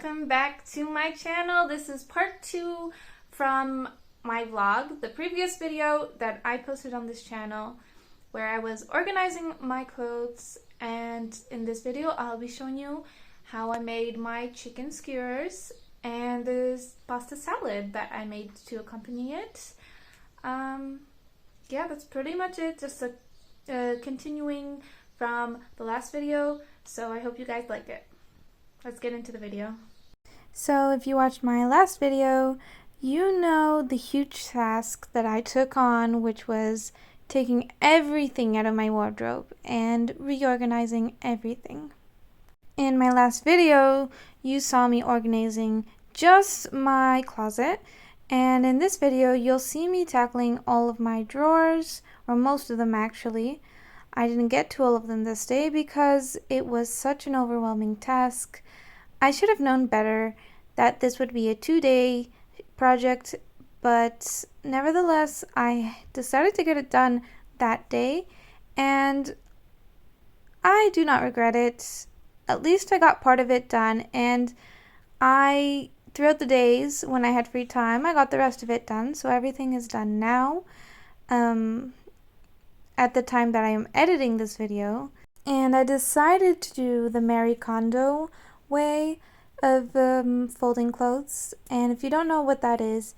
welcome back to my channel. This is part 2 from my vlog, the previous video that I posted on this channel where I was organizing my clothes, and in this video I'll be showing you how I made my chicken skewers and this pasta salad that I made to accompany it. Yeah, that's pretty much it, just continuing from the last video, so I hope you guys like it. Let's get into the video. So if you watched my last video, you know the huge task that I took on, which was taking everything out of my wardrobe and reorganizing everything. In my last video, you saw me organizing just my closet, and in this video, you'll see me tackling all of my drawers, or most of them actually. I didn't get to all of them this day because it was such an overwhelming task. I should have known better that this would be a 2-day project, but nevertheless, I decided to get it done that day, and I do not regret it. At least I got part of it done, and throughout the days when I had free time, I got the rest of it done, so everything is done now. At the time that I am editing this video, and I decided to do the Marie Kondo way of folding clothes. And if you don't know what that is,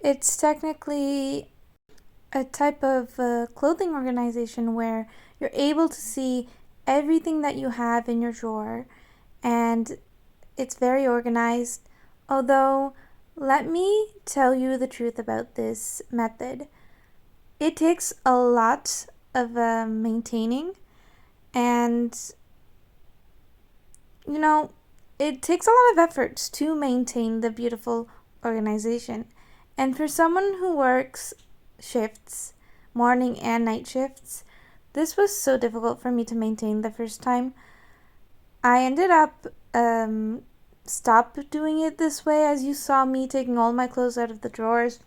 it's technically a type of clothing organization where you're able to see everything that you have in your drawer, and it's very organized. Although, let me tell you the truth about this method. It takes a lot of maintaining, and you know, it takes a lot of effort to maintain the beautiful organization. And for someone who works shifts, morning and night shifts, this was so difficult for me to maintain the first time. I ended up stop doing it this way. As you saw me taking all my clothes out of the drawers,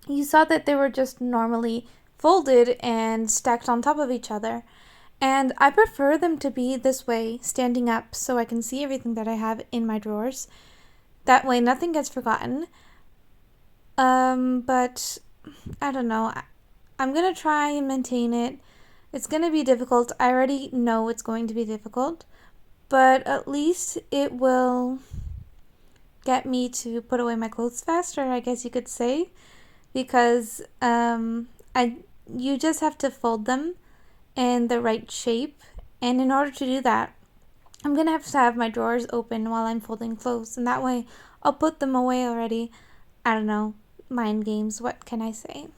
you saw that they were just normally folded and stacked on top of each other. And I prefer them to be this way, standing up, so I can see everything that I have in my drawers. That way nothing gets forgotten. But I don't know. I'm gonna try and maintain it. It's gonna be difficult. I already know it's going to be difficult, but at least it will get me to put away my clothes faster, I guess you could say, because you just have to fold them in the right shape, and in order to do that, I'm gonna have to have my drawers open while I'm folding clothes, and that way I'll put them away already. I don't know, mind games, what can I say?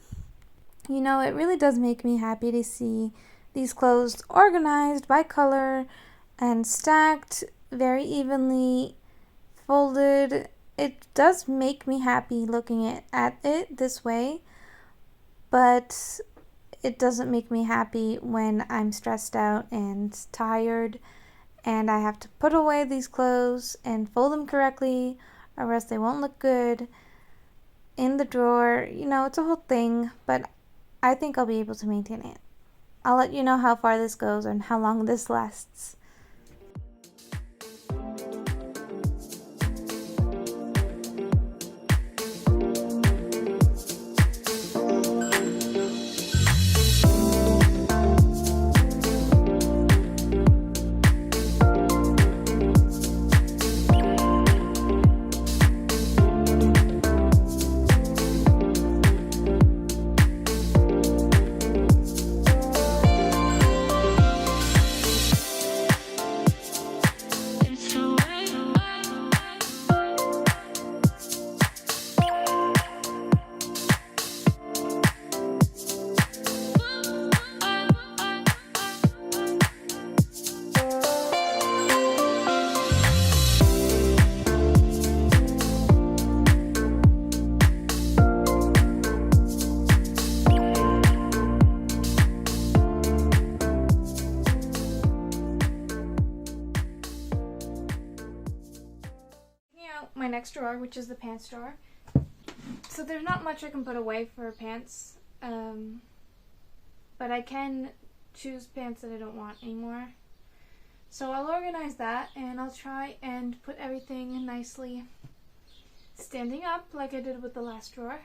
You know, it really does make me happy to see these clothes organized by color and stacked very evenly, folded. It does make me happy looking at it this way, but it doesn't make me happy when I'm stressed out and tired and I have to put away these clothes and fold them correctly, or else they won't look good in the drawer. You know, it's a whole thing, but I think I'll be able to maintain it. I'll let you know how far this goes and how long this lasts. My next drawer, which is the pants drawer. So there's not much I can put away for pants, but I can choose pants that I don't want anymore. So I'll organize that, and I'll try and put everything nicely standing up like I did with the last drawer.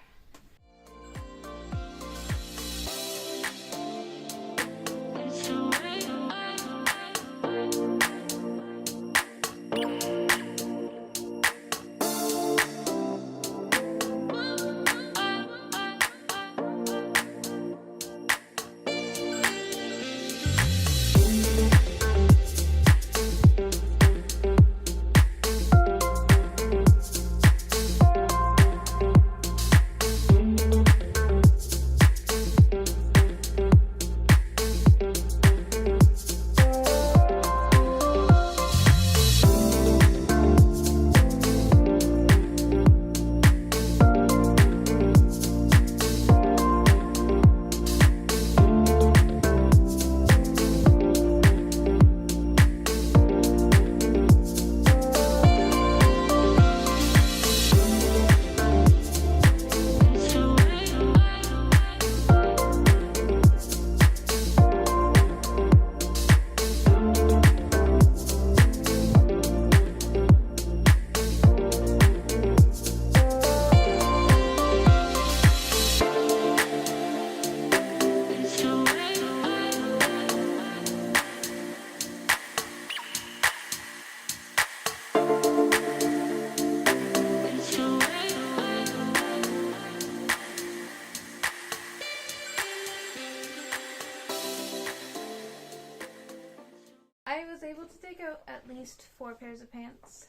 I was able to take out at least 4 pairs of pants.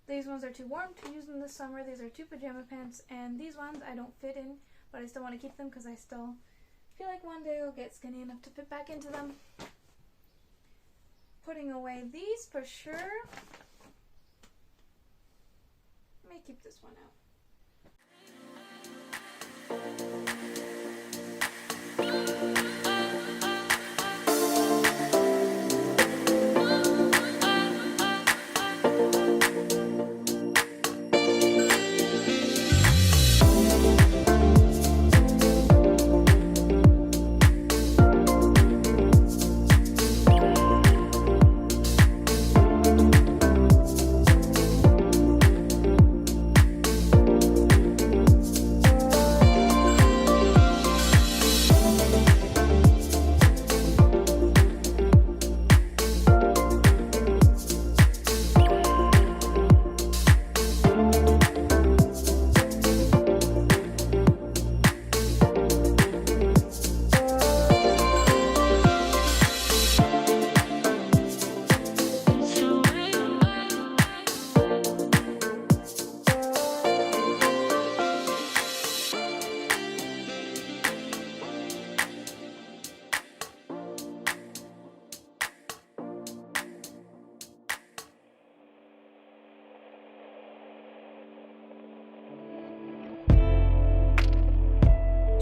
These ones are too warm to use in the summer. These are 2 pajama pants, and these ones I don't fit in, but I still want to keep them because I still feel like one day I'll get skinny enough to fit back into them. Putting away these for sure. I may keep this one out.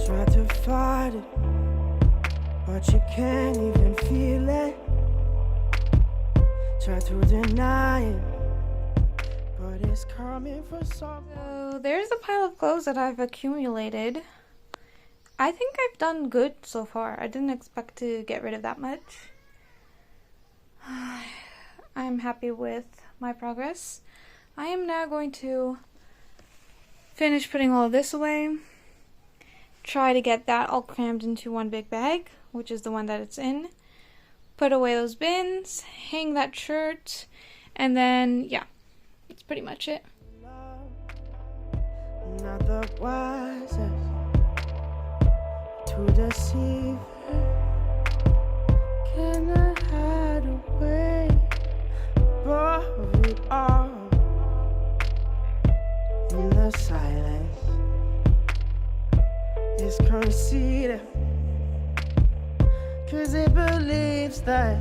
Try to fight it, but you can't even feel it. Try to deny it, but it's coming for someone. So there's a pile of clothes that I've accumulated. I think I've done good so far. I didn't expect to get rid of that much. I'm happy with my progress. I am now going to finish putting all of this away. Try to get that all crammed into one big bag, which is the one that it's in. Put away those bins, hang that shirt, and then, yeah, that's pretty much it. Not the wisest to deceive her. Can I hide away above it all in the silence? It's conceited, 'cause it believes that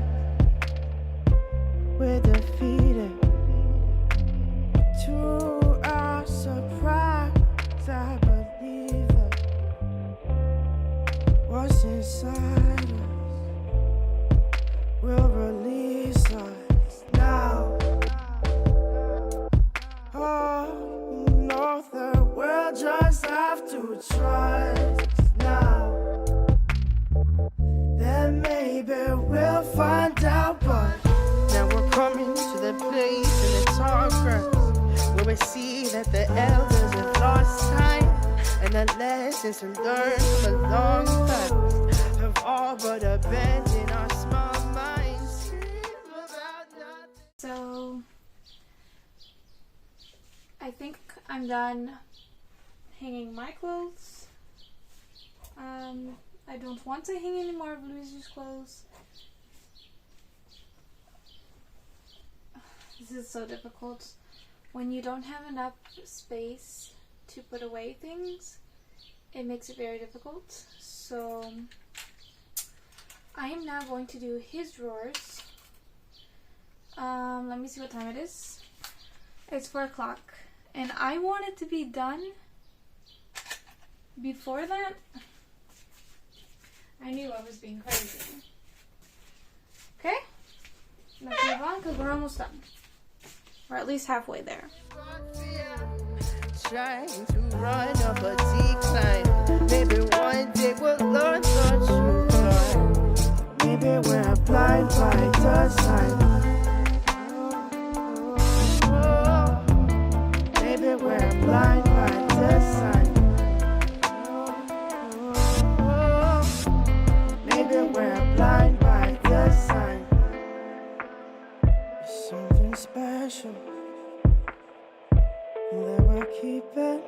we're defeated. To our surprise, I believe that what's inside us will release us now. Oh, you know that we'll just have to trust now. Then maybe we'll find out, but Coming to the place in the tall grass where we see that the elders have lost time, and the lessons we learned from a long past have all but abandoned our small minds. So I think I'm done hanging my clothes. I don't want to hang any more of Louise's clothes. This is so difficult. When you don't have enough space to put away things, it makes it very difficult. So I am now going to do his drawers. Let me see what time it is. It's 4 o'clock. And I want it to be done before that. I knew I was being crazy. Okay? Let's move on because we're almost done. Or at least halfway there. Trying to run up a decline. Maybe one day we'll learn the truth. Maybe we're blind by design. Maybe we're blind by design. Maybe we're blind by design. It's something special that we'll keep it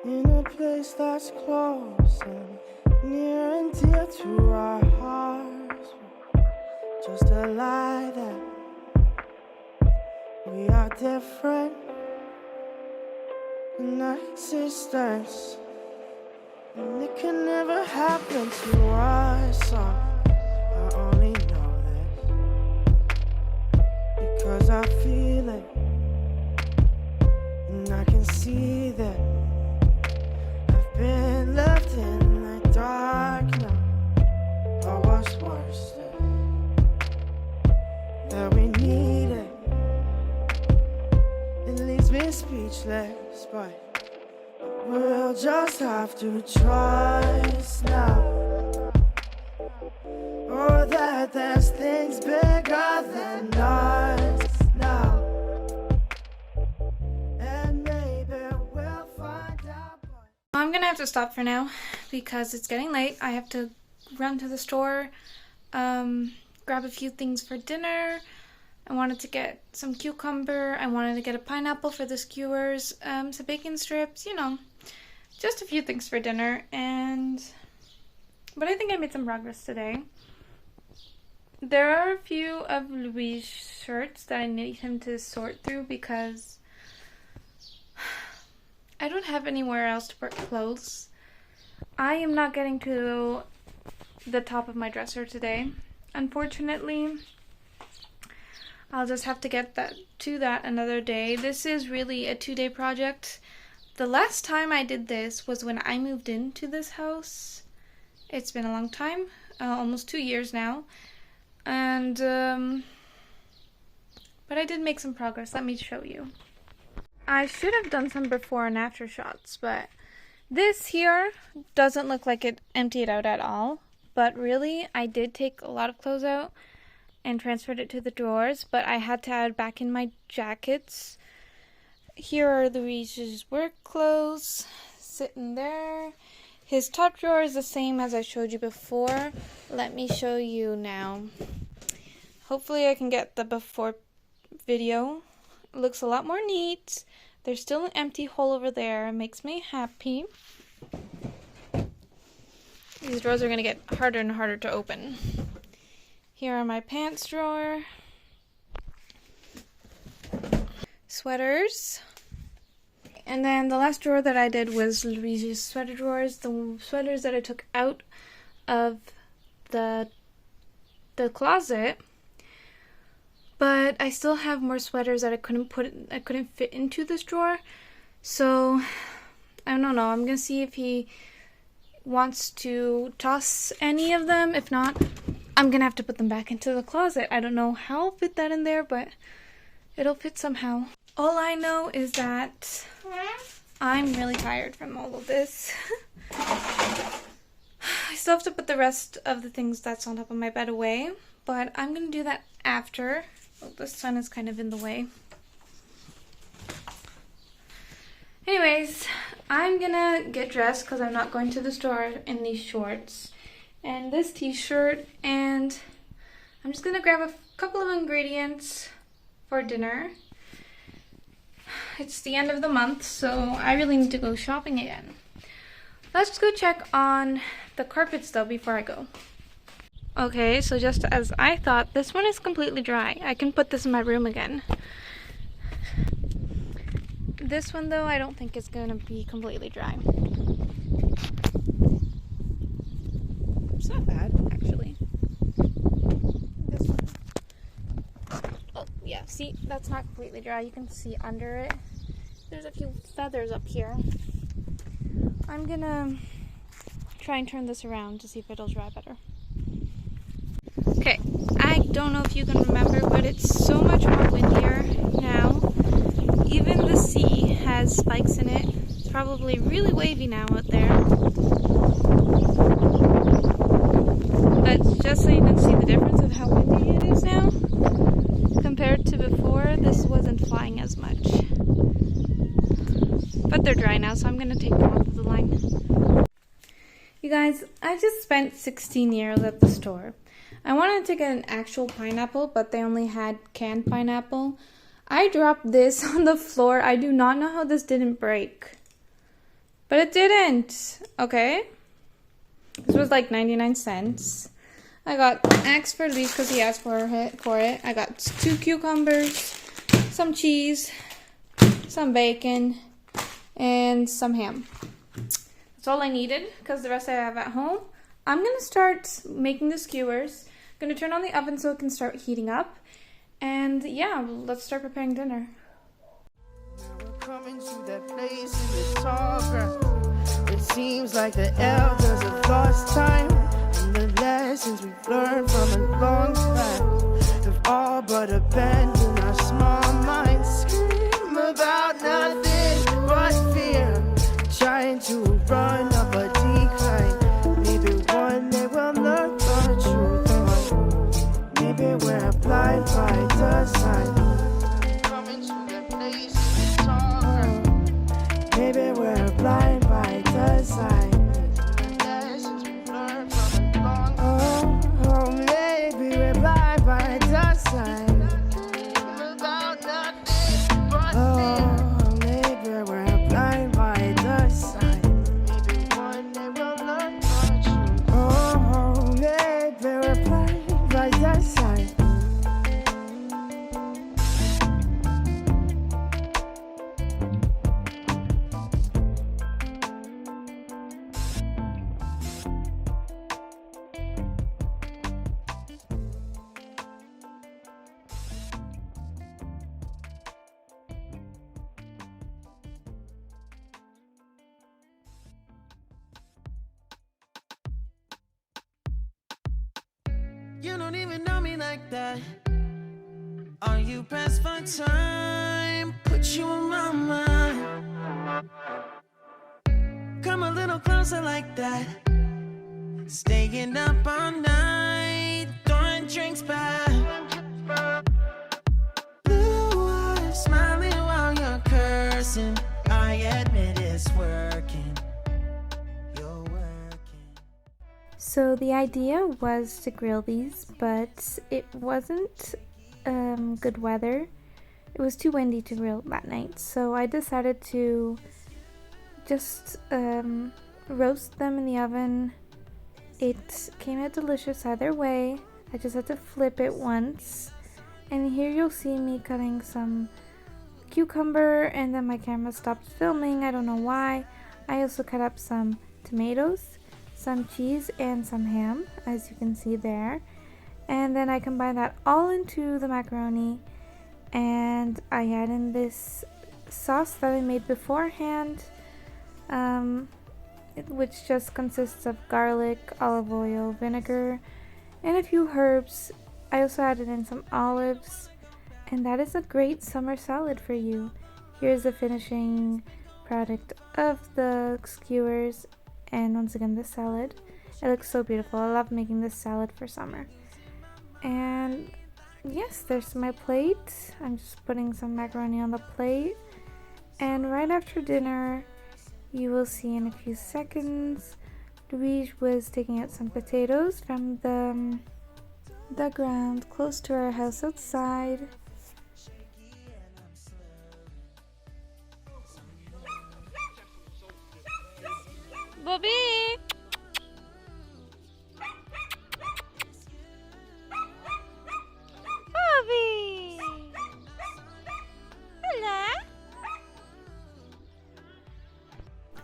in a place that's close and near and dear to our hearts. Just a lie that we are different in our existence, and it can never happen to us. I only know this because I feel it, and I can see that I've been left in the dark now. But what's worse is that we need it. It leaves me speechless, but we'll just have to trust now. Oh, that there's things bigger than us now. And maybe we'll find out. I'm gonna have to stop for now because it's getting late. I have to run to the store, grab a few things for dinner. I wanted to get some cucumber. I wanted to get a pineapple for the skewers, some bacon strips, you know, just a few things for dinner. But I think I made some progress today. There are a few of Louis' shirts that I need him to sort through because I don't have anywhere else to put clothes. I am not getting to the top of my dresser today, unfortunately. I'll just have to get to that another day. This is really a 2-day project. The last time I did this was when I moved into this house. It's been a long time, almost 2 years now. And, but I did make some progress. Let me show you. I should have done some before and after shots, but this here doesn't look like it emptied out at all. But really, I did take a lot of clothes out and transferred it to the drawers, but I had to add back in my jackets. Here are Louise's work clothes sitting there. His top drawer is the same as I showed you before. Let me show you now. Hopefully I can get the before video. It looks a lot more neat. There's still an empty hole over there. It makes me happy. These drawers are going to get harder and harder to open. Here are my pants drawer. Sweaters. And then the last drawer that I did was Louise's sweater drawers. The sweaters that I took out of the closet. But I still have more sweaters that I couldn't fit into this drawer. So I don't know. I'm gonna see if he wants to toss any of them. If not, I'm gonna have to put them back into the closet. I don't know how I'll fit that in there, but it'll fit somehow. All I know is that I'm really tired from all of this. I still have to put the rest of the things that's on top of my bed away, but I'm gonna do that after. Oh, the sun is kind of in the way. Anyways, I'm gonna get dressed because I'm not going to the store in these shorts and this t-shirt, and I'm just gonna grab a couple of ingredients for dinner. It's the end of the month, so I really need to go shopping again. Let's go check on the carpets though before I go. Okay, so just as I thought, this one is completely dry. I can put this in my room again. This one though, I don't think is gonna be completely dry. It's not bad, actually. This one. Oh, yeah, see, that's not completely dry. You can see under it. There's a few feathers up here. I'm gonna try and turn this around to see if it'll dry better. Okay, I don't know if you can remember, but it's so much more windier now. Even the sea has spikes in it. It's probably really wavy now out there. But just so you can see the difference of how windy it is now, compared to before, this wasn't flying as much. But they're dry now, so I'm gonna take them off of the line. You guys, I just spent 16 euros at the store. I wanted to get an actual pineapple, but they only had canned pineapple. I dropped this on the floor. I do not know how this didn't break. But it didn't. Okay. This was like 99 cents. I got Axe for Luis because he asked for it. I got 2 cucumbers, some cheese, some bacon, and some ham. That's all I needed because the rest I have at home. I'm going to start making the skewers. I'm going to turn on the oven so it can start heating up. And yeah, let's start preparing dinner. We're coming to that place in the tall grass. It seems like the elders have lost time, and the lessons we've learned from a long past have all but abandoned our small minds. Scream about nothing but fear, trying to run up a decline. Maybe one day we'll learn the truth, but maybe we're blind by design. Coming to the place in the tall grass. Maybe we're blind by design. Lessons we've learned from a long time. Oh, maybe we're blind by design. About nothing but fear. Maybe we're blind by design. Maybe one day we'll learn the truth. Oh, maybe we're blind by design. You don't even know me like that. Are you pressed for time? Put you in my mind. Come a little closer like that. Staying up all night, throwing drinks back. Blue eyes smiling while you're cursing. I admit it's working. You're working. So the idea was to grill these, but it wasn't good weather. It was too windy to grill that night, so I decided to just roast them in the oven. It came out delicious either way. I just had to flip it once. And here you'll see me cutting some cucumber, and then my camera stopped filming. I don't know why. I also cut up some tomatoes, some cheese, and some ham, as you can see there. And then I combined that all into the macaroni, and I add in this sauce that I made beforehand, which just consists of garlic, olive oil, vinegar, and a few herbs. I also added in some olives, and that is a great summer salad for you. Here's the finishing product of the skewers, and once again the salad. It looks so beautiful. I love making this salad for summer. And yes, there's my plate. I'm just putting some macaroni on the plate. And right after dinner, you will see in a few seconds, Louise was taking out some potatoes from the ground close to our house outside. Bobby! Bobby! Hello!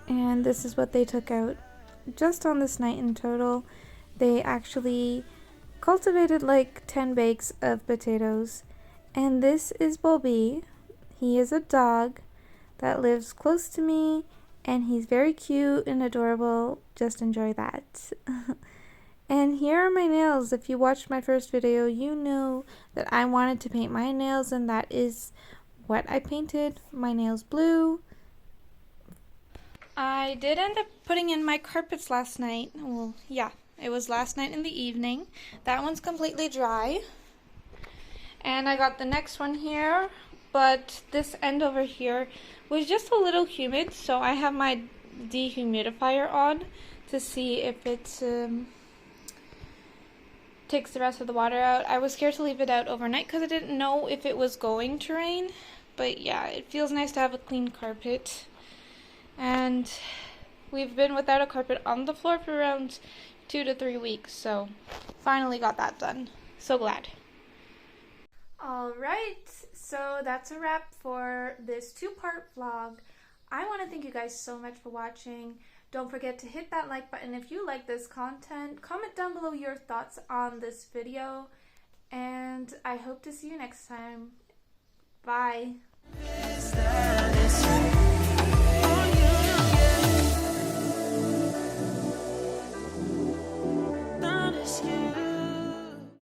And this is what they took out just on this night in total. They actually cultivated like 10 bags of potatoes. And this is Bobby. He is a dog that lives close to me, and he's very cute and adorable. Just enjoy that. And here are my nails. If you watched my first video, you know that I wanted to paint my nails, and that is what I painted. My nails blue. I did end up putting in my carpets last night. Well, yeah, it was last night in the evening. That one's completely dry. And I got the next one here, but this end over here was just a little humid, so I have my dehumidifier on to see if it takes the rest of the water out. I was scared to leave it out overnight because I didn't know if it was going to rain, but yeah, it feels nice to have a clean carpet. And we've been without a carpet on the floor for around 2 to 3 weeks, so finally got that done. So glad. Alright, so that's a wrap for this 2-part vlog. I want to thank you guys so much for watching. Don't forget to hit that like button if you like this content. Comment down below your thoughts on this video. And I hope to see you next time. Bye.